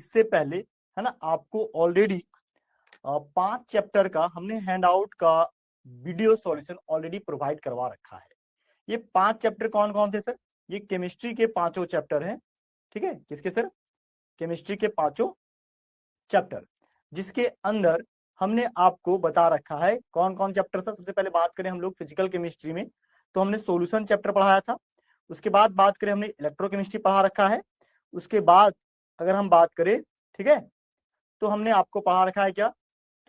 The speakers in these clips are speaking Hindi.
इससे पहले है ना आपको ऑलरेडी 5 चैप्टर का हमने हैंड आउट का वीडियो सॉल्यूशन ऑलरेडी प्रोवाइड करवा रखा है। ये 5 चैप्टर कौन कौन थे सर? ये केमिस्ट्री के 5 चैप्टर हैं। ठीक है, किसके सर? केमिस्ट्री के 5 चैप्टर, जिसके अंदर हमने आपको बता रखा है कौन कौन चैप्टर था। सबसे पहले बात करें हम लोग फिजिकल केमिस्ट्री में, तो हमने सॉल्यूशन चैप्टर पढ़ाया था। उसके बाद बात करें हमने इलेक्ट्रोकेमिस्ट्री पढ़ा रखा है। उसके बाद अगर हम बात करें, ठीक है, तो हमने आपको पढ़ा रखा है क्या?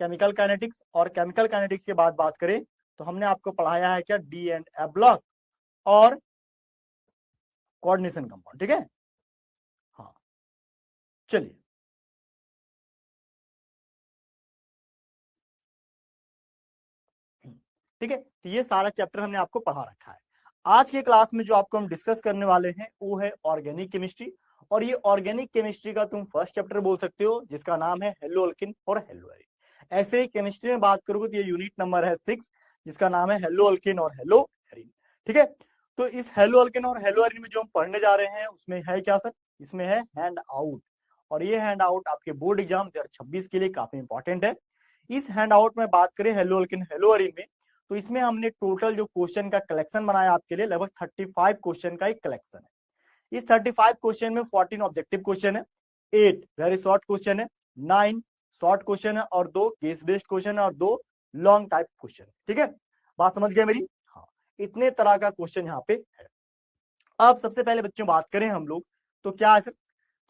Chemical kinetics. और केमिकल काइनेटिक्स के बाद बात करें तो हमने आपको पढ़ाया है क्या? डी एंड एफ ब्लॉक और कोऑर्डिनेशन कंपाउंड। ठीक है, हाँ चलिए, ठीक है, तो ये सारा चैप्टर हमने आपको पढ़ा रखा है। आज के क्लास में जो आपको हम डिस्कस करने वाले हैं वो है ऑर्गेनिक केमिस्ट्री। और ये ऑर्गेनिक केमिस्ट्री का तुम फर्स्ट चैप्टर बोल सकते हो, जिसका नाम है हेलो अल्किन और हेलो एरिन। ऐसे ही केमिस्ट्री में बात करोगे तो ये यूनिट नंबर है 6, जिसका नाम है हेलो अल्किन और हेलो एरिन। ठीक है, तो इस हेलो अल्किन और हेलो एरिन में जो हम पढ़ने जा रहे हैं उसमें है क्या सर? इसमें है हैंड आउट। और ये हैंड आउट आपके बोर्ड एग्जाम 2026 के लिए काफी इंपॉर्टेंट है। इस हैंड आउट में बात करें हेलो अल्किन हेलो एरिन में, तो इसमें हमने टोटल जो क्वेश्चन का कलेक्शन बनाया आपके लिए, लगभग 35 क्वेश्चन का एक कलेक्शन है। इस 35 क्वेश्चन में 14 ऑब्जेक्टिव क्वेश्चन है, 8 वेरी शॉर्ट क्वेश्चन है, 9 शॉर्ट क्वेश्चन है और 2 केस बेस्ड क्वेश्चन है और 2 लॉन्ग टाइप क्वेश्चन। ठीक है, बात समझ गए मेरी? हाँ, इतने तरह का क्वेश्चन यहाँ पे है। अब सबसे पहले बच्चों बात करें हम लोग तो क्या है सर?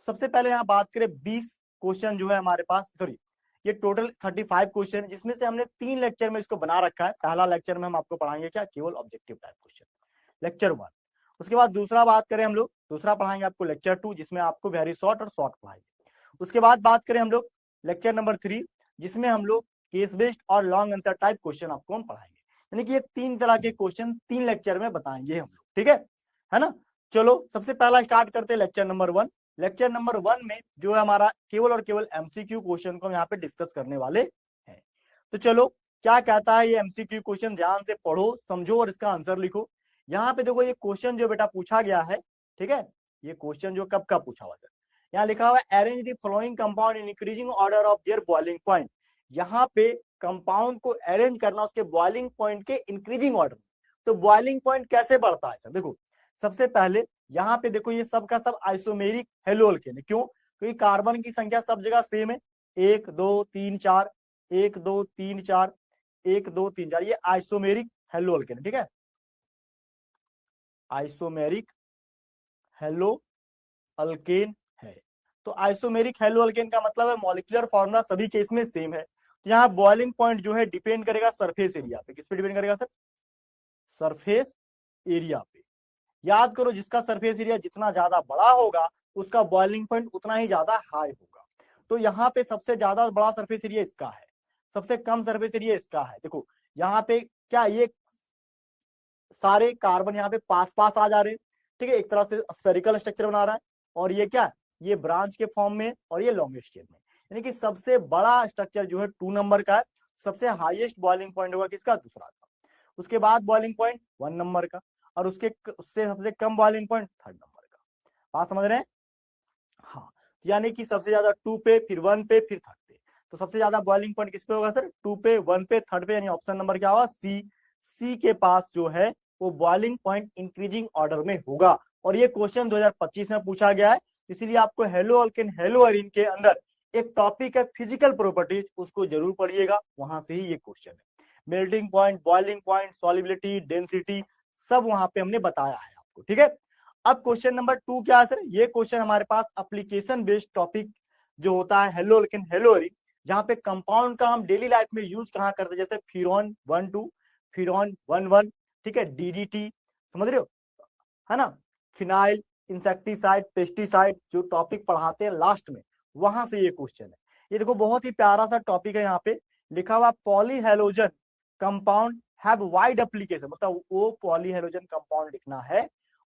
सबसे पहले यहाँ बात करें 20 क्वेश्चन जो है हमारे पास, सॉरी ये टोटल 35 क्वेश्चन, जिसमें से हमने 3 लेक्चर में इसको बना रखा है। पहला लेक्चर में हम आपको पढ़ाएंगे क्या? केवल ऑब्जेक्टिव टाइप क्वेश्चन, लेक्चर 1। उसके बाद दूसरा बात करें हम लोग, दूसरा पढ़ाएंगे आपको लेक्चर 2, जिसमें आपको वेरी शॉर्ट और शॉर्ट पढ़ाएंगे। उसके बाद बात करें हम लोग लेक्चर नंबर 3, जिसमें हम लोग केस बेस्ड और लॉन्ग आंसर टाइप क्वेश्चन आपको हम पढ़ाएंगे। यानी कि ये 3 तरह के क्वेश्चन 3 लेक्चर में बताएंगे हम लोग। ठीक है ना? चलो सबसे पहला स्टार्ट करते हैं लेक्चर नंबर 1। लेक्चर नंबर 1 में जो है हमारा केवल और केवल एमसीक्यू क्वेश्चन को हम यहाँ पे डिस्कस करने वाले हैं। तो चलो क्या कहता है ये एमसीक्यू क्वेश्चन, ध्यान से पढ़ो, समझो और इसका आंसर लिखो। यहाँ पे देखो ये क्वेश्चन जो बेटा पूछा गया है, ठीक है, ये क्वेश्चन जो कब का पूछा हुआ है, यहाँ लिखा हुआ है arrange the following compound in increasing order of their boiling point. यहाँ पे कंपाउंड को अरेंज करना उसके बॉइलिंग पॉइंट के इंक्रीजिंग ऑर्डर। तो बॉइलिंग पॉइंट कैसे बढ़ता है सर? देखो सबसे पहले यहाँ पे देखो ये सब का सब आइसोमेरिक हेलो अल्केन है। क्यों? क्योंकि कार्बन की संख्या सब जगह सेम है, 1 2 3 4, 1 2 3 4, 1 2 3 4, ये आइसोमेरिक हेलो अल्केन है। ठीक है, आइसोमेरिक हेलो अल्केन है। तो आइसोमेरिक हेलो अल्केन का मतलब है मॉलिक्यूलर फॉर्मूला सभी केस में सेम है। तो यहाँ बॉइलिंग पॉइंट जो है डिपेंड करेगा सरफेस एरिया पे। किस पे डिपेंड करेगा सर? सरफेस एरिया पे। याद करो जिसका सरफेस एरिया जितना ज्यादा बड़ा होगा उसका बॉइलिंग पॉइंट उतना ही ज्यादा हाई होगा। तो यहाँ पे सबसे ज्यादा बड़ा सरफेस एरिया इसका है, सबसे कम सरफेस एरिया इसका है। देखो यहाँ पे क्या ये सारे कार्बन यहाँ पे पास पास आ जा रहे हैं, ठीक है, एक तरह से स्फेरिकल स्ट्रक्चर बना रहा है। और ये क्या, ये ब्रांच के फॉर्म में और ये लॉन्गेस्ट चेन में। यानी कि सबसे बड़ा स्ट्रक्चर जो है 2 नंबर का है, सबसे हाईएस्ट बॉइलिंग पॉइंट होगा किसका? दूसरा का। उसके बाद बॉइलिंग पॉइंट 1 नंबर का, और उससे सबसे कम बॉइलिंग पॉइंट 3rd नंबर का। बात समझ रहे हैं? हाँ, यानी कि सबसे ज्यादा 2 पे, फिर 1 पे, फिर 3rd पे। तो सबसे ज्यादा बॉइलिंग पॉइंट किस पे होगा सर? 2 पे, 1 पे, 3rd पे। यानी ऑप्शन नंबर क्या होगा? सी। सी के पास जो है वो बॉइलिंग पॉइंट इंक्रीजिंग ऑर्डर में होगा। और ये क्वेश्चन 2025 में पूछा गया है, इसीलिए आपको हेलो अल्केन हेलो एरिन के अंदर एक टॉपिक है फिजिकल प्रॉपर्टीज, उसको जरूर पढ़िएगा, वहां से ही ये क्वेश्चन है। Melting point, boiling point, solubility, density, सब वहां पे हमने बताया है आपको। ठीक है, अब क्वेश्चन नंबर 2 क्या है सर? ये क्वेश्चन हमारे पास एप्लीकेशन बेस्ड टॉपिक जो होता है हेलो अल्केन हेलो एरिन, जहां पे कंपाउंड का हम डेली लाइफ में यूज कहाँ करते हैं, जैसे फिरॉन 1 2, फिरॉन 1 1, ठीक है, डीडीटी, समझ रहे हो, है ना, फिनाइल, इंसेक्टिसाइड, पेस्टिसाइड, जो टॉपिक पढ़ाते हैं लास्ट में, वहां से ये क्वेश्चन है। ये देखो बहुत ही प्यारा सा टॉपिक है, यहाँ पे लिखा हुआ polyhalogen compound have wide application. मतलब वो पॉलीहेलोजन कंपाउंड लिखना है।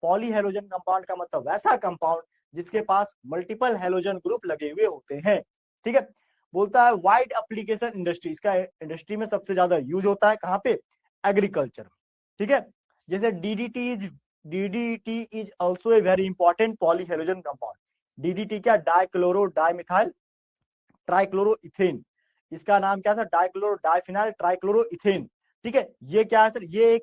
पॉलीहेलोजन कंपाउंड का मतलब वैसा कंपाउंड जिसके पास मल्टीपल हेलोजन ग्रुप लगे हुए होते हैं। ठीक है, बोलता है वाइड एप्लीकेशन इंडस्ट्री, इसका इंडस्ट्री में सबसे ज्यादा यूज होता है कहाँ पे? एग्रीकल्चर में। ठीक है, जैसे DDT is also a very important polyhalogen compound. DDT क्या, डाइक्लोरो डाइमिथाइल ट्राइक्लोरोइथेन, इसका नाम क्या था, डाइक्लोरो डाइफिनाइल ट्राइक्लोरोइथेन। ठीक है, ये क्या है सर, ये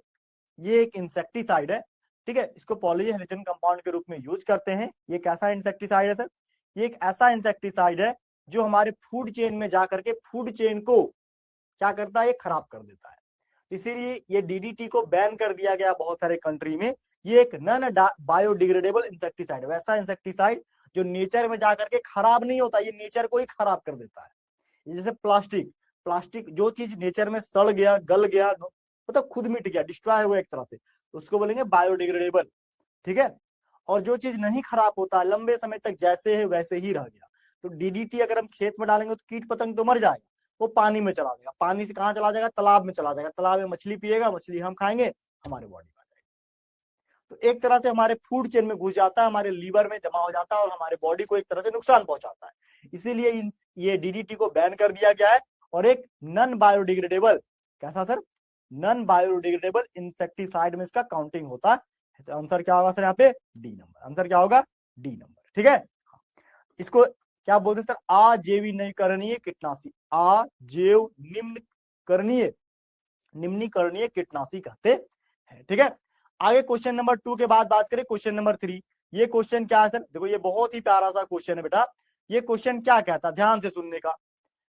एक इंसेक्टिसाइड है। ठीक है, इसको पॉलीहेलोजन कंपाउंड के रूप में यूज करते हैं। ये कैसा इंसेक्टिसाइड है सर, ये एक ऐसा इंसेक्टिसाइड है जो हमारे फूड चेन में जाकर के फूड चेन को क्या करता है, ये खराब कर देता है। इसीलिए ये DDT को बैन कर दिया गया बहुत सारे कंट्री में। ये एक नॉन बायोडिग्रेडेबल इंसेक्टिसाइड है, वैसा इंसेक्टिसाइड जो नेचर में जाकर के खराब नहीं होता, ये नेचर को ही खराब कर देता है। जैसे प्लास्टिक, प्लास्टिक जो चीज नेचर में सड़ गया, गल गया, मतलब खुद मिट गया, डिस्ट्रॉय हो गया एक तरह से, उसको बोलेंगे बायोडिग्रेडेबल। ठीक है, और जो चीज नहीं खराब होता, लंबे समय तक जैसे है वैसे ही रह गया, तो DDT अगर हम खेत में डालेंगे तो कीट पतंग तो मर जाएगा, वो पानी में चला जाएगा, पानी से कहाँ चला जाएगा, तालाब में चला जाएगा, तालाब में मछली पिएगा, मछली हम खाएंगे, हमारे बॉडी में आ जाएगा। तो एक तरह से हमारे फूड चेन में घुस जाता है, हमारे लीवर में जमा हो जाता है और हमारे बॉडी को एक तरह से नुकसान पहुंचाता है। इसीलिए ये DDT को बैन कर दिया गया है। और एक नॉन बायोडिग्रेडेबल, कैसा सर, नॉन बायोडिग्रेडेबल इंसेक्टिसाइड में इसका काउंटिंग होता है। तो आंसर क्या होगा सर, यहाँ पे डी नंबर, आंसर क्या होगा, डी नंबर। ठीक है, इसको क्या बोलते हैं सर, आजीवनीकरणीय कीटनाशी, आजीव निम्नीकरणीय कीटनाशी कहते हैं। ठीक है, आगे क्वेश्चन नंबर 2 के बाद बात करें क्वेश्चन नंबर 3। ये क्वेश्चन क्या है सर, देखो ये बहुत ही प्यारा सा क्वेश्चन है बेटा। ये क्वेश्चन क्या कहता है, ध्यान से सुनने का,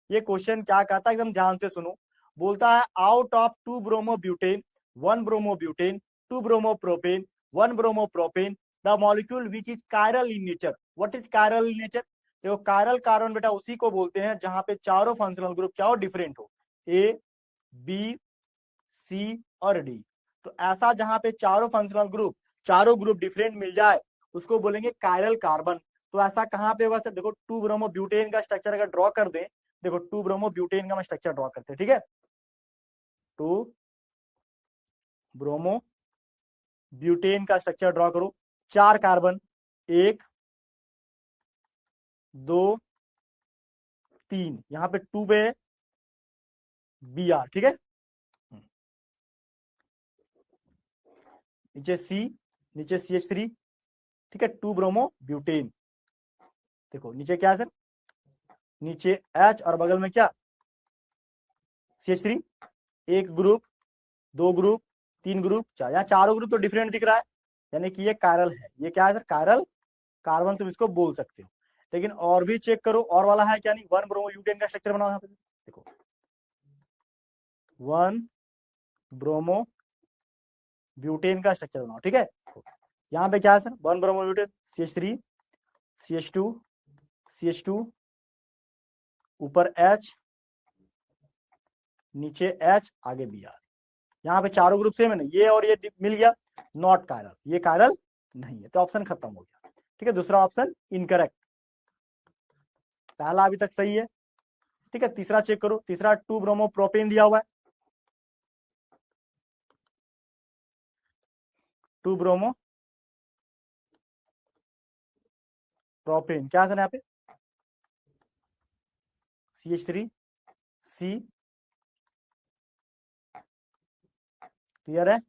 ये क्वेश्चन क्या कहता है, एकदम ध्यान से सुनो। बोलता है out of 2 bromobutane 1 bromobutane 2 bromopropane 1 bromopropane the molecule which is chiral in nature. What is chiral in nature, देखो कायरल कार्बन बेटा उसी को बोलते हैं जहां पे चारों फंक्शनल ग्रुप क्या हो, डिफरेंट हो, ए बी सी और डी। तो ऐसा जहां पे चारों फंक्शनल ग्रुप, चारों ग्रुप डिफरेंट मिल जाए उसको बोलेंगे कायरल कार्बन। तो ऐसा कहां पे होगा सर, देखो 2 ब्रोमोब्यूटेन का स्ट्रक्चर अगर ड्रॉ कर दें, देखो 2 ब्रोमोब्यूटेन का मैं स्ट्रक्चर ड्रॉ करते हैं। ठीक है, 2 ब्रोमोब्यूटेन का स्ट्रक्चर ड्रॉ करो, 4 कार्बन, 1 2 3, यहां पे 2 पे Br। ठीक है, नीचे C, नीचे CH3। ठीक है, 2 ब्रोमोब्यूटेन, देखो नीचे क्या है सर, नीचे H और बगल में क्या, CH3, एक ग्रुप, 2 ग्रुप, 3 ग्रुप, 4, यहाँ चारों ग्रुप तो डिफरेंट दिख रहा है, यानी कि ये कायरल है। ये क्या है सर, कायरल कार्बन तुम इसको बोल सकते हो। लेकिन और भी चेक करो, और वाला है क्या, नहीं, 1 ब्रोमोब्यूटेन का स्ट्रक्चर बनाओ यहाँ पे, देखो 1 ब्रोमोब्यूटेन का स्ट्रक्चर बनाओ। ठीक है, यहाँ पे क्या है सर, 1 ब्रोमोब्यूटेन, CH3 CH2 ऊपर H, नीचे H, आगे Br। यहाँ पे चारों ग्रुप सेम है ना, ये और ये मिल गया, नॉट कायरल, ये कायरल नहीं है, तो ऑप्शन खत्म हो गया। ठीक है, दूसरा ऑप्शन इनकरेक्ट, पहला अभी तक सही है। ठीक है, तीसरा चेक करो, तीसरा 2 ब्रोमोप्रोपेन दिया हुआ है, 2 ब्रोमोप्रोपेन क्या है यहाँ पे, CH3 C, क्लियर है,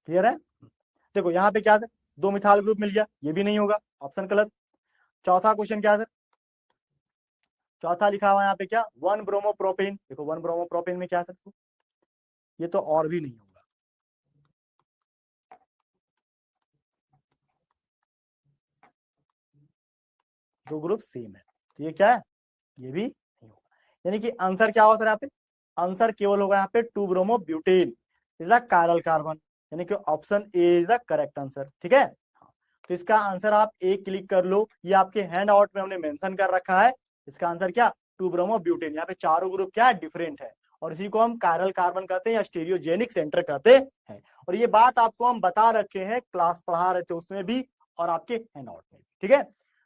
क्लियर है। देखो यहाँ पे क्या है, 2 मिथाइल ग्रुप मिल गया, ये भी नहीं होगा, ऑप्शन गलत। चौथा क्वेश्चन क्या है सर, चौथा लिखा हुआ है यहाँ पे क्या, 1 ब्रोमोप्रोपेन, देखो 1 ब्रोमोप्रोपेन में क्या है सर, ये तो और भी नहीं होगा, दो ग्रुप सेम है, तो ये क्या है, ये भी नहीं होगा। यानी कि आंसर क्या होगा सर, यहाँ पे आंसर केवल होगा यहाँ पे 2 bromobutane is a chiral carbon, यानी कि option A is the correct answer. ठीक है, तो इसका आंसर आप एक क्लिक कर लो, ये आपके हैंड आउट में हमने मेंशन कर रखा है। इसका आंसर क्या, 2 ब्रोमोब्यूटेन, यहाँ पे चारों ग्रुप क्या है, डिफरेंट है, और इसी को हम कायरल कार्बन कहते हैं या स्टीरियोजेनिक सेंटर कहते हैं। और ये बात आपको हम बता रखे हैं, क्लास पढ़ा रहे थे उसमें भी और आपके हैंड आउट में। ठीक है,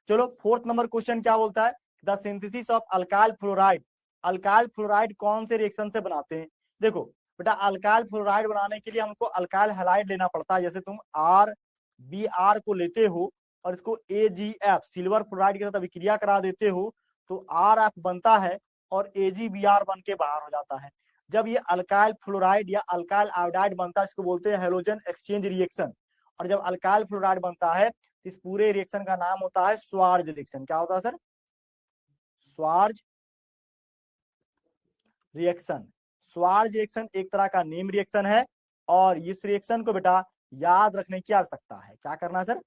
चलो 4th नंबर क्वेश्चन क्या बोलता है, the synthesis of alkyl fluoride. Alkyl fluoride कौन से रिएक्शन से बनाते हैं, देखो बेटा अल्काइल फ्लोराइड बनाने के लिए हमको अल्काइल हैलाइड लेना पड़ता है, जैसे तुम RBr को लेते हो और इसको AgF सिल्वर फ्लोराइड के साथ अभिक्रिया करा देते हो, तो RF बनता है और AgBr बन के बाहर हो जाता है। जब ये अल्काइल फ्लोराइड या अल्काइल आयोडाइड बनता है इसको बोलते हैं हैलोजन एक्सचेंज रिएक्शन। और जब अल्काइल फ्लोराइड बनता है इस पूरे रिएक्शन का नाम होता है स्वार्ज रिएक्शन। क्या होता है सर? स्वार्ज रिएक्शन। स्वार्ज रिएक्शन एक तरह का नेम रिएक्शन है और इस रिएक्शन को बेटा याद रखने की आवश्यकता है। क्या करना है सर?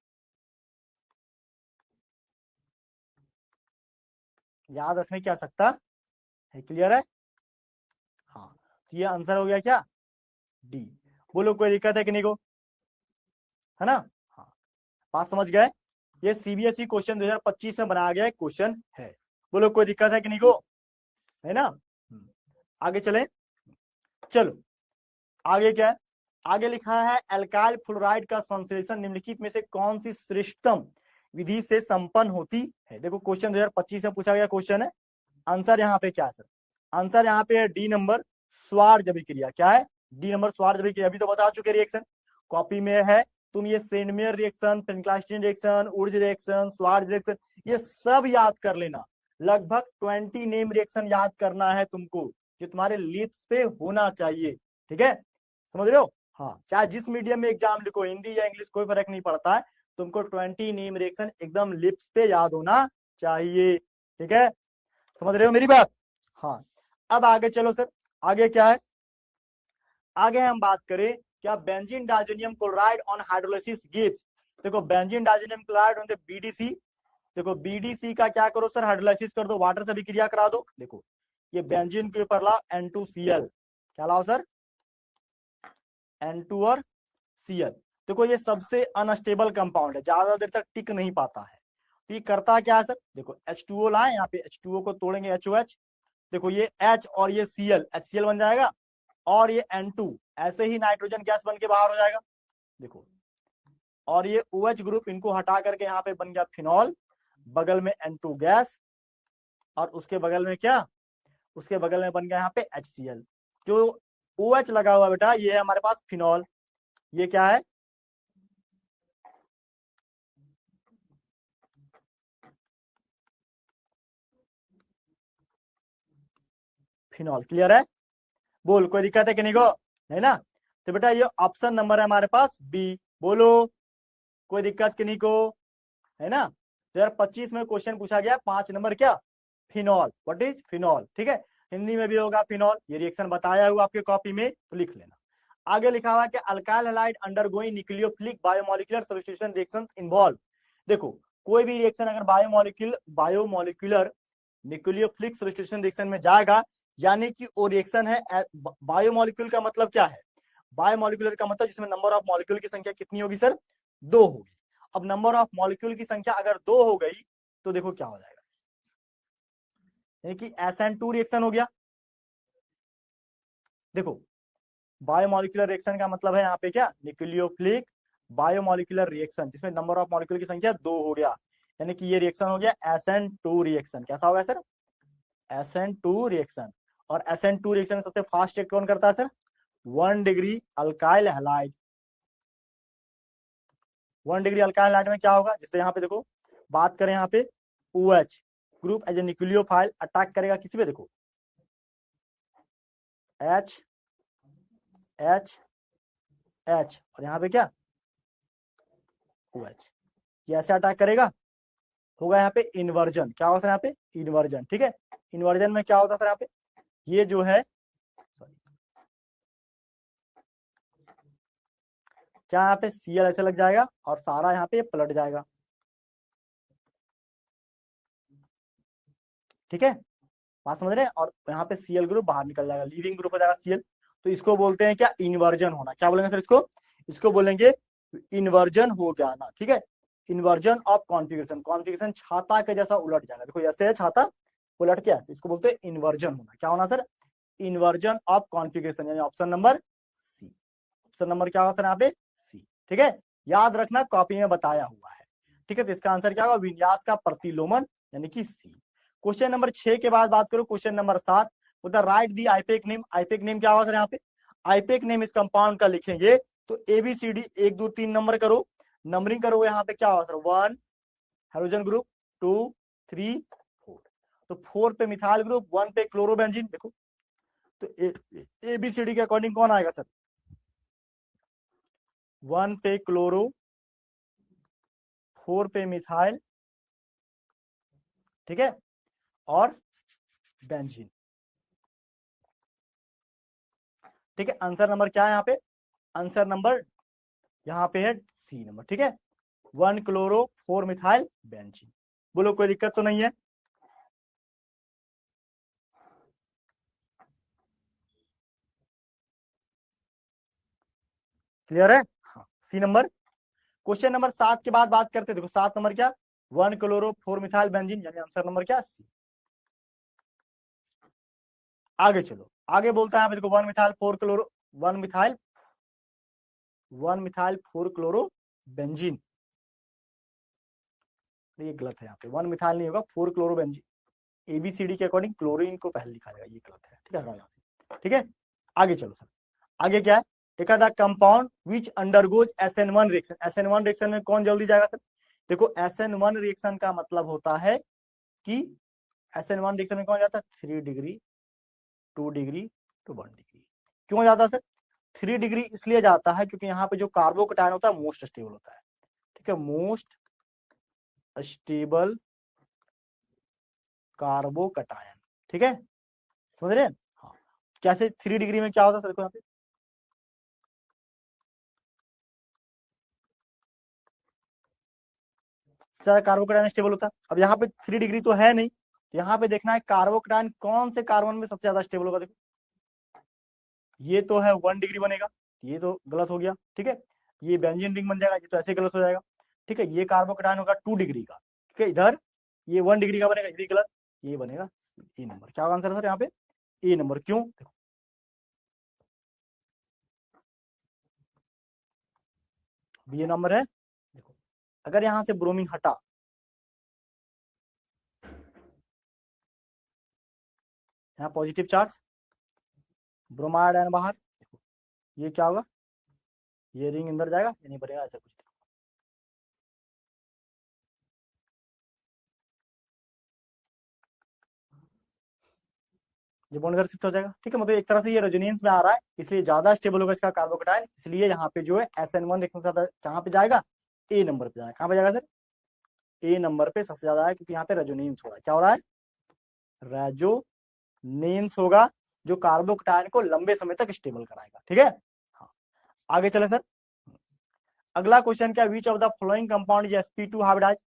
याद रखने की आवश्यकता है। क्लियर है? हाँ, तो ये आंसर हो गया क्या? डी। बोलो कोई दिक्कत है कि नहीं को? है ना? हाँ, बात समझ गए? ये सीबीएसई क्वेश्चन 2025 में बनाया गया क्वेश्चन है। बोलो कोई दिक्कत है कि नहीं को? है ना? आगे चले। चलो आगे क्या है? आगे लिखा है एल्काइल फ्लोराइड का संश्लेषण निम्नलिखित में से कौन सी श्रेष्ठतम विधि से संपन्न होती है? देखो क्वेश्चन 2025 में पूछा गया क्वेश्चन है। आंसर यहाँ पे क्या है सर? आंसर यहाँ पे है डी नंबर स्वार्ज अभिक्रिया। क्या है? डी नंबर स्वार्ज अभिक्रिया। अभी तो बता चुके रिएक्शन कॉपी में है। तुम ये सेंडमेयर रिएक्शन, पेनक्लास्टीन रिएक्शन, उर्ज रिएक्शन, स्वार्ज रिएक्शन ये सब याद कर लेना। लगभग 20 नेम रिएक्शन याद करना है तुमको जो तुम्हारे लिप्स पे होना चाहिए। ठीक है, समझ रहे हो? हाँ, चाहे जिस मीडियम में एग्जाम लिखो, हिंदी या इंग्लिश कोई फर्क नहीं पड़ता है, तुमको 20 नेम रिएक्शन एकदम लिप्स पे याद होना चाहिए। ठीक है, समझ रहे हो मेरी बात? हाँ, अब आगे चलो सर। आगे क्या है? आगे हम बात करें क्या benzene diazonium chloride on hydrolysis gives. देखो benzene diazonium chloride on the BDC. देखो बीडीसी का क्या करो सर? हाइड्रोलाइसिस कर दो, वाटर से विक्रिया करा दो। देखो ये बेंजीन के ऊपर लाओ N2Cl। क्या लाओ सर? N2 और Cl। देखो ये सबसे अनस्टेबल कंपाउंड है, ज्यादा देर तक टिक नहीं पाता है। तो ये करता क्या है सर? देखो H2O लाए, यहाँ पे H2O को तोड़ेंगे HOH। देखो ये H और ये Cl, HCl बन जाएगा और ये N2 ऐसे ही नाइट्रोजन गैस बन के बाहर हो जाएगा। देखो और ये OH ग्रुप इनको हटा करके यहाँ पे बन गया फिनॉल, बगल में N2 गैस और उसके बगल में क्या? उसके बगल में बन गया यहाँ पे HCl। जो OH लगा हुआ बेटा ये है हमारे पास फिनॉल। ये क्या है? फिनॉल। क्लियर है? बोल कोई दिक्कत है कि नहीं को? नहीं ना? तो बेटा ये ऑप्शन नंबर है हमारे पास बी। बोलो कोई दिक्कत कि नहीं को? है ना? 2025 में क्वेश्चन पूछा गया 5 नंबर क्या? फिनॉल। What is phenol? ठीक है, हिंदी में भी होगा फिनॉल। ये रिएक्शन बताया हुआ आपके कॉपी में, तो लिख लेना। आगे लिखा हुआ कि alkyl halide undergoing nucleophilic biomolecular substitution reactions involve. देखो कोई भी रिएक्शन अगर बायोमोलिकुलर न्यूक्लियोफिलिक सब्स्टिट्यूशन रिएक्शन में जाएगा यानी कि वो रिएक्शन है। बायोमोलिक्यूल का मतलब क्या है? बायोमोलिकुलर का मतलब जिसमें नंबर ऑफ मॉलिक्यूल की संख्या कितनी होगी सर? 2 होगी। अब नंबर ऑफ मॉलिक्यूल की संख्या अगर 2 हो गई तो देखो क्या हो जाएगा, यानी कि SN2 रिएक्शन हो गया। देखो बायोमोलिकुलर रिएक्शन का मतलब है यहाँ पे क्या? न्यूक्लियोफिलिक बायोमोलिकुलर रिएक्शन जिसमें नंबर ऑफ मॉलिक्यूल की संख्या 2 हो गया, यानी कि ये रिएक्शन हो गया SN2 रिएक्शन। कैसा होगा सर? SN2 reaction. और SN2 रिएक्शन सबसे फास्ट रिएक्ट कौन करता है sir? 1 degree alkyl halide. 1 degree alkyl halide में क्या होगा? जैसे यहाँ पे देखो बात करें, यहाँ पे OH group as a nucleophile attack करेगा किसी पे? देखो H H H और यहाँ पे क्या? OH। ये ऐसे अटैक करेगा, होगा यहाँ पे इन्वर्जन। क्या होगा सर यहाँ पे? इन्वर्जन। ठीक है, इन्वर्जन में क्या होता है सर यहाँ पे? ये जो है क्या यहाँ पे Cl ऐसे लग जाएगा और सारा यहाँ पे पलट जाएगा। ठीक है, बात समझ रहे हैं? और यहाँ पे Cl ग्रुप बाहर निकल जाएगा, लीविंग ग्रुप हो जाएगा Cl। तो इसको बोलते हैं क्या? इन्वर्जन होना। क्या बोलेंगे सर इसको? इसको बोलेंगे इन्वर्जन हो जाना। ठीक है, इन्वर्जन ऑफ कॉन्फिगरेशन। कॉन्फिगरेशन छाता के जैसा उलट जाएगा। देखो ऐसे है छाता, उलट के ऐसे, इसको बोलते हैं इन्वर्जन होना। क्या होना सर? इन्वर्जन ऑफ कॉन्फिगरेशन, यानी option number C. Option number क्या होगा सर यहाँ पे? सी। ठीक है, याद रखना कॉपी में बताया हुआ है। ठीक है, तो इसका आंसर क्या होगा? विन्यास का प्रतिलोमन, यानी कि सी। क्वेश्चन नंबर 6 के बाद बात करो क्वेश्चन नंबर 7। उधर राइट दी आईपेक नेम। आईपेक नेम क्या होगा सर यहाँ पे? आईपेक नेम इस कंपाउंड का लिखेंगे तो ABCD 1 2 3 नंबर करो, नंबरिंग करो। यहाँ पे क्या होगा सर? 1 hydrogen group, 2 3 4। तो 4 पे मिथाइल ग्रुप, 1 पे क्लोरोबेंजीन। देखो तो ABCD के अकॉर्डिंग कौन आएगा सर? 1 पे क्लोरो, 4 पे मिथाइल, ठीक है, और बेंजीन। ठीक है, आंसर नंबर क्या है यहाँ पे? आंसर नंबर यहाँ पे है सी नंबर। ठीक है, 1 क्लोरो 4 मिथाइल बेंजीन। बोलो कोई दिक्कत तो नहीं है? क्लियर है? हाँ, सी नंबर। क्वेश्चन नंबर 7 के बाद बात करते हैं। देखो 7 नंबर क्या? 1 क्लोरो 4 मिथाइल बेंजीन, यानी आंसर नंबर क्या? सी। आगे चलो, आगे बोलता है देखो 1 methyl 4 chloro 1 methyl 4 chloro benzene. ये गलत है, यहाँ पे 1 मिथाइल नहीं होगा, 4 क्लोरो बेंजीन। एबीसीडी के अकॉर्डिंग क्लोरीन को पहले लिखा जाएगा, ये गलत है। ठीक है, यहाँ से। ठीक है, आगे चलो सर। आगे क्या है? देखा the compound which undergoes SN1 reaction. SN1 reaction में कौन जल्दी जाएगा सर? देखो SN1 रिएक्शन का मतलब होता है कि SN1 रिएक्शन में कौन जाता है? 3 डिग्री, 2 डिग्री टू 1 डिग्री। क्यों जाता है सर? 3 डिग्री इसलिए जाता है क्योंकि यहाँ पे जो कार्बोकैटायन होता है मोस्ट स्टेबल होता है। ठीक है, मोस्ट स्टेबल कार्बोकैटायन। ठीक है, समझ रहे हैं? हाँ, कैसे 3 डिग्री में क्या होता है सर? देखो यहाँ पे ज्यादा कार्बोकैटायन स्टेबल होता है। अब यहाँ पे 3 डिग्री तो है नहीं, यहाँ पे देखना है कार्बोकैटायन कौन से कार्बन में सबसे ज्यादा स्टेबल होगा। देखो ये तो है 1 डिग्री बनेगा, ये तो गलत हो गया। ठीक है, ये बेंजीन रिंग बन जाएगा, ये तो ऐसे गलत हो जाएगा। ठीक है, ये कार्बोकैटायन होगा 2 डिग्री का। ठीक है, इधर ये 1 डिग्री का बनेगा, ये भी गलत, ये बनेगा ए नंबर। क्या आंसर है सर यहाँ पे? ए नंबर। क्यों? देखो बी नंबर है। देखो अगर यहाँ से ब्रोमीन हटा, यहाँ पॉजिटिव चार्ज, ब्रोमाइड आयन बाहर, ये क्या होगा? ये रिंग अंदर जाएगा या नहीं बनेगा? ऐसा कुछ। ये बॉन्ड इधर शिफ्ट हो जाएगा। ठीक है, मतलब एक तरह से ये रेजोनेंस में आ रहा है, इसलिए ज्यादा स्टेबल होगा इसका कार्बोकैटायन, इसलिए यहाँ पे जो है SN1 रिएक्शन ज्यादा कहाँ पे जाएगा? ए नंबर पे जाएगा। कहाँ पे जाएगा सर? ए नंबर पे सबसे ज्यादा है, क्योंकि यहाँ पे रेजोनेंस हो रहा है। क्या हो रहा है? रेजोनेंस होगा, जो कार्बोकैटायन को लंबे समय तक स्टेबल कराएगा। ठीक है, हाँ, आगे चले सर। अगला क्वेश्चन क्या? Which of the following compound is sp2 hybridize.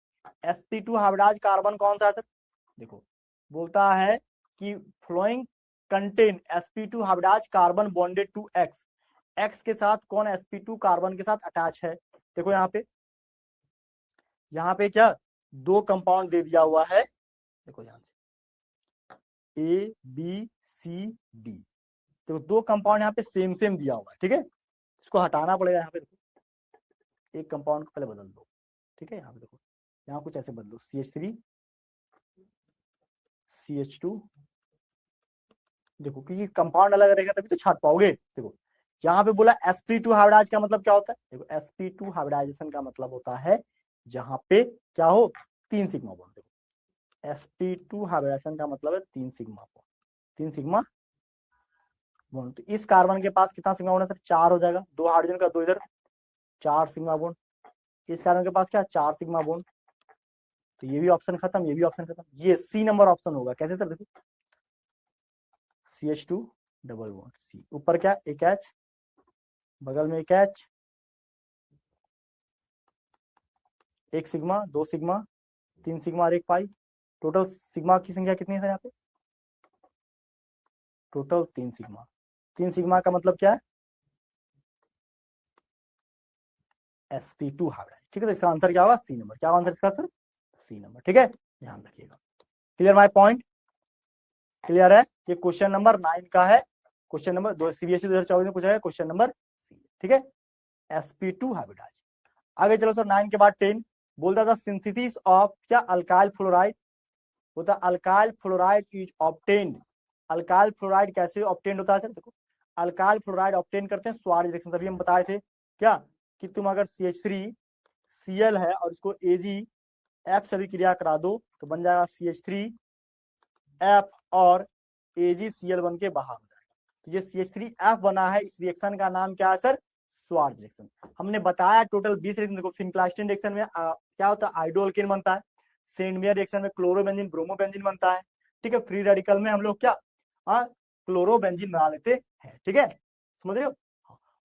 sp2 hybridize carbon कौन सा है सर? देखो बोलता है कि following contain sp2 hybridize carbon bonded to x। x के साथ कौन sp2 कार्बन के साथ अटैच है? देखो यहाँ पे क्या दो कंपाउंड दे दिया हुआ है। देखो ध्यान से A B C D, देखो दो कंपाउंड यहाँ पे सेम सेम दिया हुआ है। ठीक है, इसको हटाना पड़ेगा। यहाँ पे देखो एक कंपाउंड को पहले बदल दो। ठीक है, यहाँ पे देखो, यहाँ कुछ ऐसे बदलो, CH3 CH2। देखो क्योंकि कंपाउंड अलग रहेगा तभी तो छाट पाओगे। देखो यहाँ पे बोला sp2 हाइब्रिडाइज का मतलब क्या होता है? देखो sp2 हाइब्रिडाइजेशन का मतलब होता है जहां पे क्या हो? 3 सिग्मा बॉन्ड। देखो sp2 हाइब्रिडाइजेशन का मतलब है 3 सिग्मा बॉन्ड, 3 सिग्मा बॉन्ड। तो इस कार्बन के पास कितना सिग्मा बॉन्ड है सर? 4 हो जाएगा, 2 हाइड्रोजन का 2 इधर, 4 सिग्मा बॉन्ड। इस कार्बन के पास क्या? 4 सिग्मा बॉन्ड। तो ये भी ऑप्शन खत्म, ये भी ऑप्शन खत्म, ये सी नंबर ऑप्शन होगा। कैसे सर? देखो CH2 डबल बॉन्ड सी, ऊपर क्या? एक H, बगल में एक H, एक सिग्मा, 2 सिग्मा, 3 सिग्मा और एक पाई। टोटल सिग्मा की संख्या कितनी है सर यहाँ पे? Total 3 sigma. 3 सिग्मा का मतलब क्या है? sp2 hybridise. ठीक है, तो इसका आंसर क्या होगा? C number. क्या आंसर इसका सर? C number. ठीक है, ध्यान रखिएगा। Clear my point? क्लियर है? ये क्वेश्चन नंबर 9 का है। क्वेश्चन नंबर दो CBSE 2024 में पूछा है, क्वेश्चन नंबर सी। ठीक है, sp2 हाइब्रिडाइज। आगे चलो सर, 9 के बाद 10 बोलता था सिंथेसिस ऑफ क्या? Alkyl fluoride. होता alkyl fluoride is obtained. Alkyl fluoride कैसे ऑब्टेन्ड होता है सर? देखो अल्काइल फ्लोराइड ऑब्टेन करते हैं स्वार्ज रिएक्शन, तभी हम बताए थे क्या कि तुम अगर CH3Cl है और इसको AgF से भी क्रिया करा दो तो बन जाएगा CH3F और AgCl बन के बाहर हो जाएगा। तो ये CH3F बना है, इस रिएक्शन का नाम क्या है सर? स्वार्ज रिएक्शन। हमने बताया टोटल 20 रिएक्शन। देखो फिनक्लास्टीन रिएक्शन में क्या होता है? आइडोअल्केन बनता है। सेंडमेयर रिएक्शन में क्लोरोबेंजीन ब्रोमोबेंजीन बनता है। ठीक है, फ्री रेडिकल में हम लोग क्या क्लोरोबेंजीन बना लेते हैं। ठीक है, समझ रहे हो?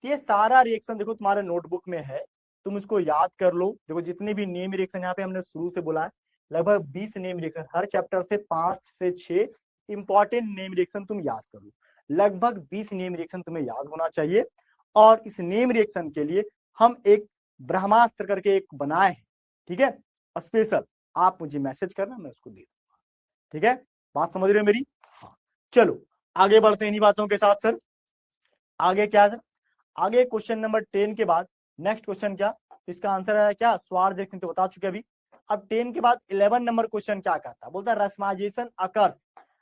ये सारा रिएक्शन देखो तुम्हारे नोटबुक में है, तुम इसको याद कर लो। देखो जितने भी नेम रिएक्शन यहाँ पे हमने शुरू से बोला है, लगभग 20 नेम रिएक्शन, हर चैप्टर से 5 से 6 इंपॉर्टेंट नेम रिएक्शन तुम याद कर लो। लगभग 20 नेम रिएक्शन तुम्हें याद होना चाहिए। और इस नेम रिएक्शन के लिए हम एक ब्रह्मास्त्र करके एक बनाए हैं। ठीक है, स्पेशल, आप मुझे मैसेज करना, मैं उसको दे दूंगा। ठीक है, बात समझ रहे हो मेरी? हाँ, चलो आगे बढ़ते हैं इन्हीं बातों के साथ। सर आगे क्या है? आगे क्वेश्चन नंबर 10 के बाद नेक्स्ट क्वेश्चन क्या? इसका आंसर है क्या? स्वार्ज रिएक्शन तो बता चुके अभी। अब 10 के बाद 11 नंबर क्वेश्चन क्या कहता है? बोलता है रेशमाइजेशन अकर्स।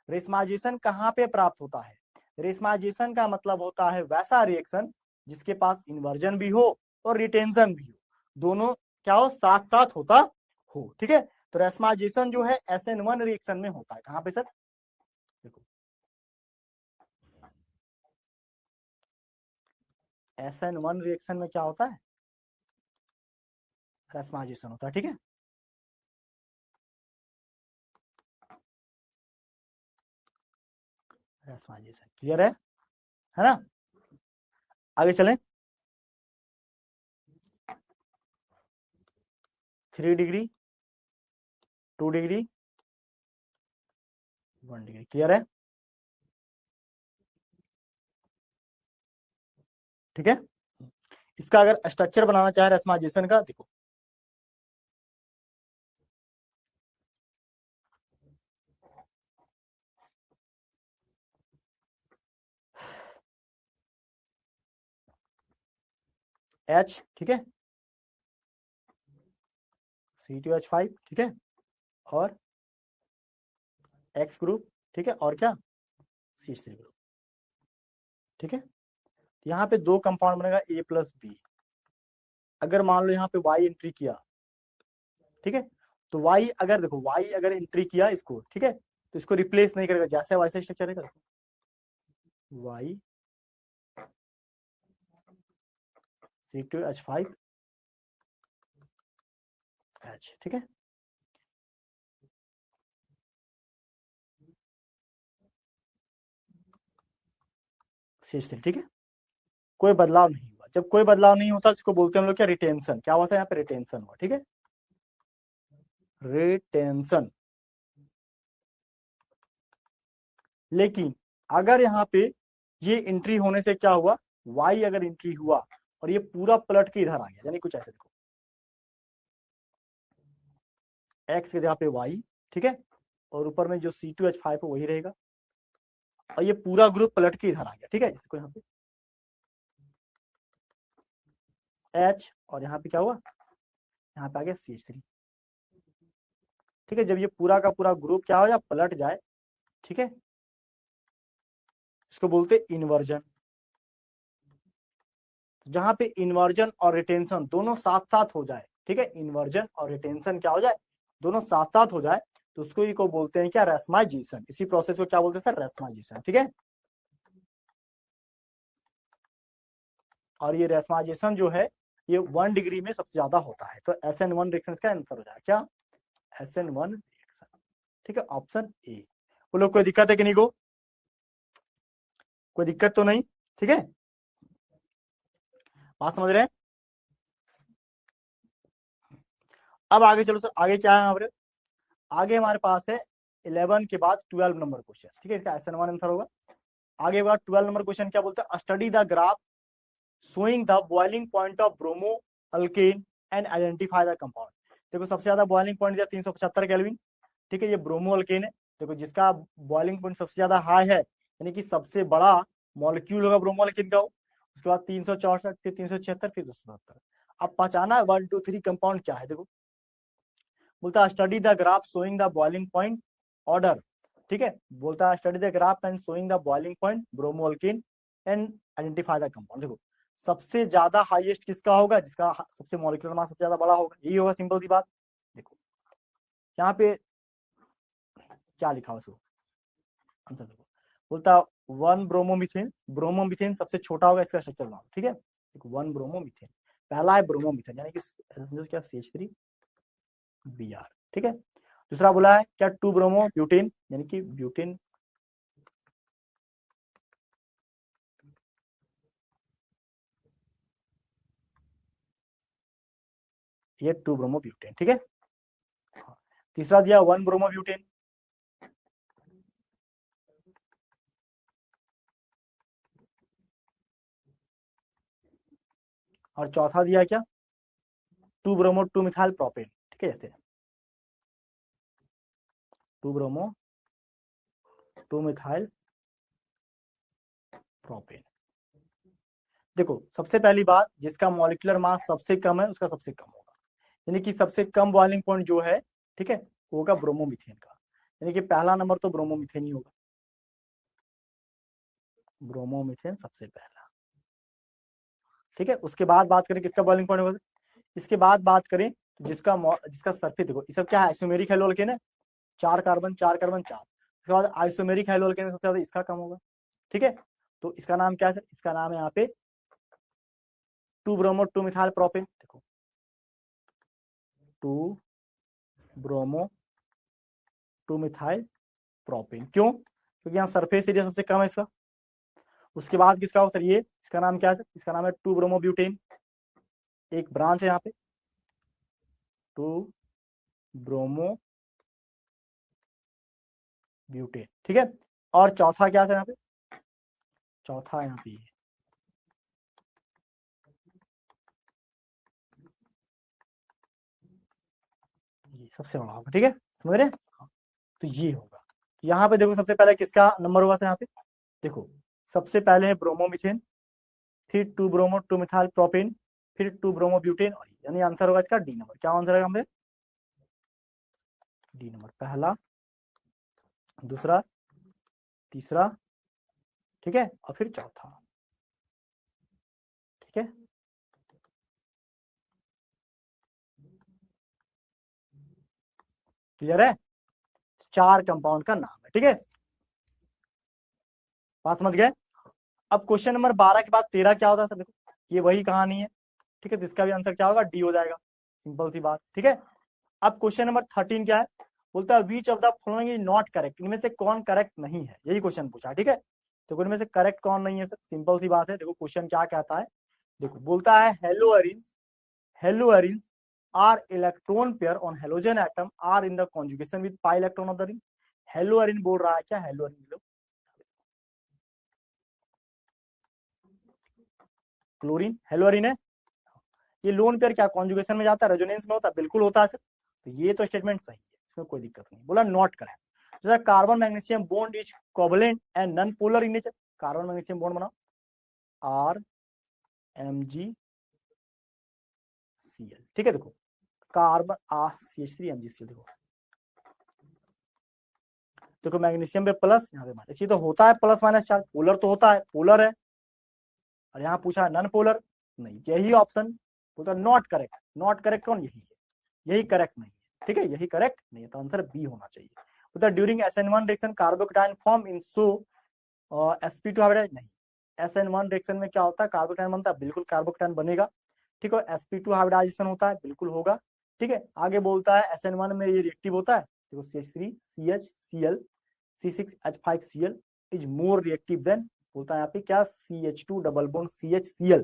रेशमाइजेशन कहाँ पे प्राप्त होता है? रेशमाइजेशन का मतलब होता है वैसा रिएक्शन जिसके पास इन्वर्जन भी हो और रिटेंशन भी हो, दोनों क्या हो? साथ साथ होता हो। ठीक है, तो रेशमाइजेशन जो है SN1 रिएक्शन में होता है। कहाँ पे सर? देखो SN1 रिएक्शन में क्या होता है? रेशमाइजेशन होता है। ठीक है, रेशमाइजेशन क्लियर है ना? आगे चलें। 3 डिग्री, 2 डिग्री, 1 डिग्री, क्लियर है? ठीक है, इसका अगर स्ट्रक्चर बनाना चाहे रेशमाइजेशन का, देखो H, ठीक है, C2H5, ठीक है, और X ग्रुप, ठीक है, और क्या? CH3 group. ठीक है, यहाँ पे दो कंपाउंड बनेगा A+B। अगर मान लो यहाँ पे Y एंट्री किया, ठीक है, तो Y अगर देखो Y अगर एंट्री किया इसको, ठीक है, तो इसको रिप्लेस नहीं करेगा, जैसे वैसे स्ट्रक्चर रहेगा। Y C2H5 H, ठीक है, CH3, ठीक है, कोई बदलाव नहीं हुआ। जब कोई बदलाव नहीं होता इसको बोलते हैं हम लोग क्या? रिटेंशन। क्या हुआ था यहाँ पे? रिटेंशन हुआ। ठीक है, रिटेंशन। लेकिन अगर यहाँ पे ये एंट्री होने से क्या हुआ? Y अगर एंट्री हुआ और ये पूरा पलट के इधर आ गया, यानी कुछ ऐसे देखो, X के जगह पे Y, ठीक है, और ऊपर में जो C2H5 है वही रहेगा, और ये पूरा ग्रुप पलट के इधर आ गया। ठीक है, इसको यहाँ पे H, और यहाँ पे क्या हुआ? यहाँ पे आ गया CH3। ठीक है, जब ये पूरा का पूरा ग्रुप क्या हो जाए? पलट जाए। ठीक है, इसको बोलते इन्वर्जन। जहां पे इन्वर्जन और रिटेंशन दोनों साथ साथ हो जाए, ठीक है, इन्वर्जन और रिटेंशन क्या हो जाए? दोनों साथ साथ हो जाए, तो उसको ही को बोलते हैं क्या? रेशमाइजेशन। इसी प्रोसेस को क्या बोलते हैं सर? रेशमाइजेशन। ठीक है, और ये रेशमाइजेशन जो है ये 1 डिग्री में सबसे ज्यादा होता है। तो SN1 रिएक्शन का आंसर हो जाएगा क्या? SN1 reaction. ठीक है, ऑप्शन ए। वो लोग कोई दिक्कत है कि नहीं? को कोई दिक्कत तो नहीं? ठीक है, बात समझ रहे हैं? अब आगे चलो सर, आगे क्या है हमारे? आगे हमारे पास है 11 के बाद 12 नंबर क्वेश्चन। ठीक है, इसका SN1 आंसर होगा। आगे बाद 12 नंबर क्वेश्चन क्या बोलते हैं? Study the graph showing the boiling point of bromo alkane and identify the compound. देखो सबसे ज्यादा बॉइलिंग पॉइंट दिया 375 केल्विन। ठीक है, ये ब्रोमो अल्केन है। देखो जिसका बॉइलिंग पॉइंट सबसे ज्यादा हाई है, यानी कि सबसे बड़ा मॉलिक्यूल होगा ब्रोमो अल्केन का, उसके बाद 364, फिर 376, फिर 277। अब पहचाना 1 2 3 कंपाउंड क्या है? देखो बोलता है study the graph showing the boiling point order. ठीक है, बोलता है study the graph and showing the boiling point bromo alkane and identify the compound. देखो सबसे ज्यादा हाईएस्ट किसका होगा? जिसका सबसे मॉलिक्यूलर मास सबसे ज्यादा बड़ा होगा, यही होगा, सिंपल सी बात। देखो यहाँ पे क्या लिखा हुआ आंसर देखो, बोलता वन ब्रोमोमिथेन, ब्रोमोमिथेन सबसे छोटा होगा, इसका स्ट्रक्चर बनाओ, ठीक है। वन ब्रोमोमिथेन, पहला है ब्रोमोमिथेन यानी कि क्या CH3 Br, ठीक है। दूसरा बोला है क्या टू ब्रोमो ब्यूटेन यानी कि ब्यूटेन, ये टू ब्रोमो ब्यूटेन, ठीक है। तीसरा दिया वन ब्रोमो ब्यूटेन, और चौथा दिया क्या to bromo two methyl propane, ठीक है। जैसे to bromo two methyl propane. देखो सबसे पहली बात, जिसका मॉलिक्यूलर मास सबसे कम है उसका सबसे कम होगा, यानी कि सबसे कम बॉइलिंग पॉइंट जो है, ठीक है, वो होगा ब्रोमोमिथेन का, यानी कि पहला नंबर तो ब्रोमोमिथेन ही होगा, ब्रोमोमिथेन सबसे पहला, ठीक है। उसके बाद बात करें किसका बॉइलिंग पॉइंट होगा, इसके बाद बात करें तो जिसका सरफेस देखो, ये सब क्या है, आइसोमेरिक हैलोअल्केन है, 4 कार्बन 4 कार्बन 4, उसके बाद आइसोमेरिक हैलोअल्केन सबसे ज्यादा इसका कम होगा, ठीक है। तो इसका नाम क्या है, इसका नाम है यहाँ पे two bromo two methyl propane. देखो two bromo two methyl propane, क्यों, क्योंकि यहाँ सरफेस एरिया सबसे कम है इसका। उसके बाद किसका हो सर, ये इसका नाम क्या है सर, इसका नाम है टू ब्रोमो ब्यूटेन, एक ब्रांच है यहाँ पे टू ब्रोमो ब्यूटेन, ठीक है। और चौथा क्या है यहाँ पे, चौथा यहाँ पे ये सबसे बड़ा होगा, ठीक है, समझ रहे हैं। तो ये होगा, यहाँ पे देखो सबसे पहले किसका नंबर होगा यहाँ पे, देखो सबसे पहले है ब्रोमोमिथेन, फिर to bromo two methyl propane, फिर टू ब्रोमो ब्यूटेन, और यानी आंसर होगा इसका डी नंबर। क्या आंसर है हमें, डी नंबर, पहला दूसरा तीसरा, ठीक है, और फिर चौथा, ठीक है। क्लियर है, 4 कंपाउंड का नाम है, ठीक है, बात समझ गए। अब क्वेश्चन नंबर 12 के बाद 13 क्या होता है सर, देखो ये वही कहानी है, ठीक है, तो इसका भी आंसर क्या होगा, डी हो जाएगा, सिंपल सी बात, ठीक है। अब क्वेश्चन नंबर 13 क्या है, बोलता है विच of the following is not correct, इनमें से कौन करेक्ट नहीं है, यही क्वेश्चन पूछा, ठीक है। तो इनमें से करेक्ट कौन नहीं है सर, सिंपल सी बात है, देखो क्वेश्चन क्या कहता है, देखो बोलता है haloarenes are electron pair on halogen atom are in the conjugation with pi electron of the ring. Haloarene बोल रहा है क्या, हेलोअरिन क्लोरीन हेलोअरिन है, ये लोन पेयर क्या कॉन्जुगेशन में जाता है, रेजोनेंस में होता है, बिल्कुल होता है सर, तो ये तो स्टेटमेंट सही है, इसमें कोई दिक्कत नहीं, बोला नॉट करेक्ट। जैसा carbon magnesium bond is covalent and non polar in nature, carbon magnesium bond बनाओ RMgCl, ठीक है। देखो कार्बन CH3MgCl, देखो मैग्नीशियम पे प्लस, यहाँ पे माइनस, ये तो होता है प्लस माइनस चार्ज, पोलर तो होता है, पोलर है, और यहाँ पूछा नॉन पोलर, नहीं, यही ऑप्शन बोलता नॉट करेक्ट, नॉट करेक्ट कौन, यही है, यही करेक्ट नहीं है, ठीक है, यही करेक्ट नहीं है, तो आंसर बी होना चाहिए। बोलता during SN1 reaction carbocation form in so sp2 hybridize, नहीं, SN1 रिएक्शन में क्या होता है, कार्बोकेटाइन बनता है, बिल्कुल कार्बोकेटाइन बनेगा, ठीक है, sp2 हाइब्रिडाइजेशन होता है, बिल्कुल होगा, ठीक है। आगे बोलता है SN1 में ये रिएक्टिव होता है, देखो CH3CHCl C6H5Cl is more reactive than, बोलता है यहाँ पे क्या CH2 डबल बॉन्ड CHCl।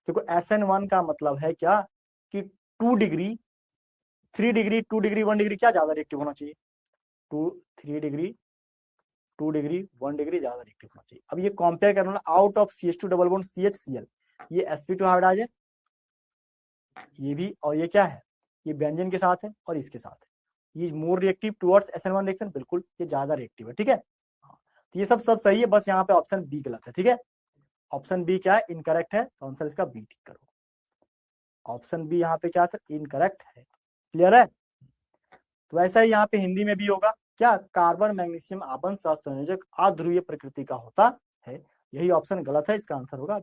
देखो SN1 का मतलब है क्या कि 2 डिग्री 3 डिग्री 2 डिग्री 1 डिग्री क्या ज्यादा रिएक्टिव होना चाहिए, 3 डिग्री 2 डिग्री 1 डिग्री ज्यादा रिएक्टिव होना चाहिए। अब ये कंपेयर करना out of CH2 double bond CHCl, ये sp2 हाइब्रिडाइज है, ये भी, और ये क्या है, ये बेंजीन के साथ है और इसके साथ है, ये more reactive towards SN1 reaction, बिल्कुल ये ज्यादा रिएक्टिव है, ठीक है। तो ये सब सही है, बस यहाँ पे ऑप्शन बी गलत है, ठीक है, ऑप्शन बी क्या है, इनकरेक्ट है, तो आंसर इसका बी टिक करो, ऑप्शन बी यहाँ पे क्या सर, इनकरेक्ट है, क्लियर है। तो ऐसा ही यहाँ पे हिंदी में भी होगा, क्या कार्बन मैग्नीशियम आबंध सहसंयोजक अध्रुवीय प्रकृति का होता है, यही ऑप्शन गलत है, इसका आंसर होगा।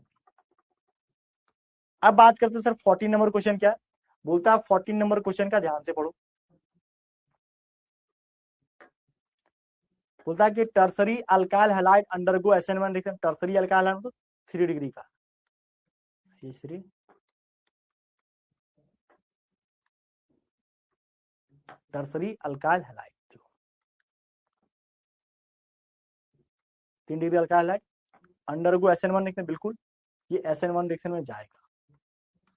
अब बात करते हैं सर 14 नंबर क्वेश्चन क्या है, बोलता है 14 नंबर क्वेश्चन का ध्यान से पढ़ो, बोलता है कि tertiary alkyl halide undergo SN1 reaction. Tertiary alkyl halide मतलब 3 डिग्री का CH3 tertiary alkyl halide 3 degree alkyl halide undergo SN1 reaction. बिल्कुल ये SN1 रिएक्शन में जाएगा,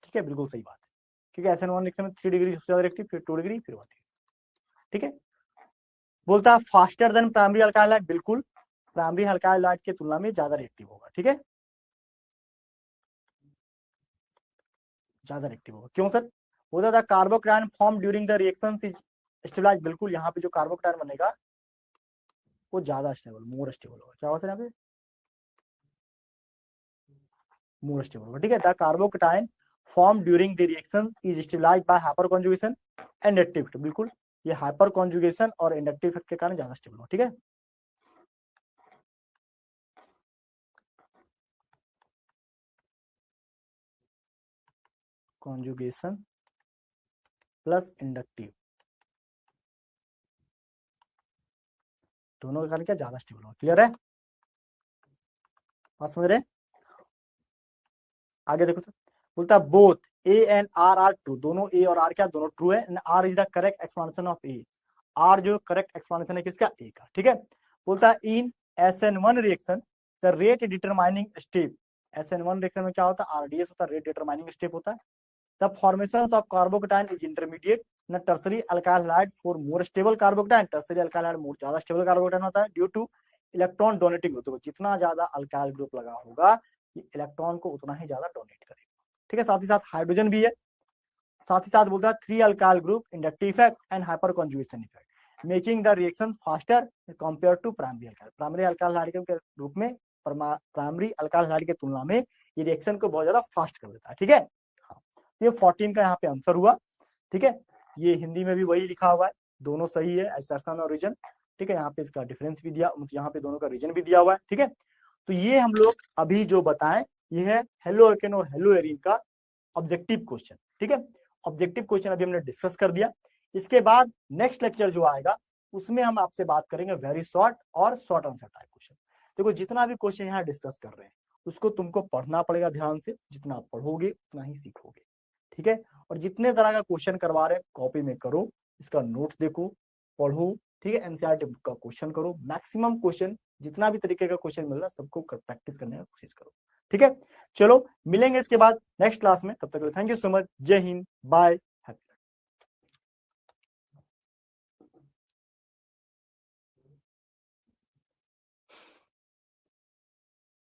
ठीक है, बिल्कुल सही बात है, क्योंकि SN1 रिएक्शन में 3 डिग्री सबसे ज्यादा रिएक्टिव, फिर 2 डिग्री, फिर 1 डिग्री, ठीक है। बोलता है faster than primary alkyl halide. बिल्कुल प्राइमरी अल्काइल हैलाइड की तुलना में ज्यादा रिएक्टिव होगा, ठीक है, ज्यादा रिएक्टिव होगा। क्यों सर? बोलता था carbocation form during the reaction is stabilize. बिल्कुल यहाँ पे जो कार्बोकैटायन बनेगा वो ज्यादा स्टेबल, मोर स्टेबल होगा। क्या होगा सर यहाँ पे? मोर स्टेबल होगा, ठीक है। The carbocation form during the reaction is stabilize by hyperconjugation and inductive. बिल्कुल ये हाइपर कॉन्जुगेशन और इंडक्टिव इफेक्ट के कारण ज्यादा स्टेबल होगा, ठीक है। कॉन्जुगेशन प्लस इंडक्टिव दोनों के कारण क्या ज्यादा स्टेबल होगा। क्लियर है? बात समझ रहे? आगे देखो सर, बोलता है both A and R are true. दोनों ए और आर क्या दोनों ट्रू है। R is the correct explanation of A. R जो करेक्ट एक्सपांशन है किसका? ए का, ठीक है। बोलता है in SN1 reaction the rate determining step. SN1 reaction में क्या होता है? RDS होता है, रेट डिटरमाइनिंग स्टेप होता है। The formation of carbocation is intermediate न tertiary alkyl halide for more stable carbocation. Tertiary alkyl halide more ज्यादा स्टेबल कार्बोकैटायन होता है ड्यू टू इलेक्ट्रॉन डोनेटिंग होते हुए। जितना ज्यादा अल्काइल ग्रुप लगा होगा ये इलेक्ट्रॉन को उतना ही ज्यादा डोनेट करेगा, ठीक है। साथ ही साथ हाइड्रोजन भी है। साथ ही साथ बोलता है 3 alkyl group inductive effect and hyperconjugation effect making the reaction faster compare to primary alkyl. Primary alkyl halide के रूप में प्राइमरी अल्काइल हैलाइड की तुलना में ये रिएक्शन को बहुत ज्यादा फास्ट कर देता है, ठीक है। हाँ, ये 14 का यहाँ पे आंसर हुआ, ठीक है। ये हिंदी में भी वही लिखा हुआ है, दोनों सही है, असर्शन और रीजन, ठीक है। यहाँ पे इसका डिफरेंस भी दिया, यहाँ पे दोनों का रीजन भी दिया हुआ है, ठीक है। तो ये हम लोग अभी जो बताएं ये है हेलो एल्केन और हेलो एरीन का ऑब्जेक्टिव क्वेश्चन, ठीक है। ऑब्जेक्टिव क्वेश्चन अभी हमने डिस्कस कर दिया। इसके बाद नेक्स्ट लेक्चर जो आएगा उसमें हम आपसे बात करेंगे वेरी शॉर्ट और शॉर्ट आंसर टाइप क्वेश्चन। देखो जितना भी क्वेश्चन यहाँ डिस्कस कर रहे हैं उसको तुमको पढ़ना पड़ेगा ध्यान से, जितना पढ़ोगे उतना ही सीखोगे, ठीक है। और जितने तरह का क्वेश्चन करवा रहे हैं कॉपी में करो, इसका नोट्स देखो, पढ़ो, ठीक है। एनसीईआरटी बुक का क्वेश्चन करो, मैक्सिमम क्वेश्चन जितना भी तरीके का क्वेश्चन मिल रहा है सबको प्रैक्टिस करने की कोशिश करो, ठीक है। चलो मिलेंगे इसके बाद नेक्स्ट क्लास में, तब तक थैंक यू सो मच। जय हिंद, बाय।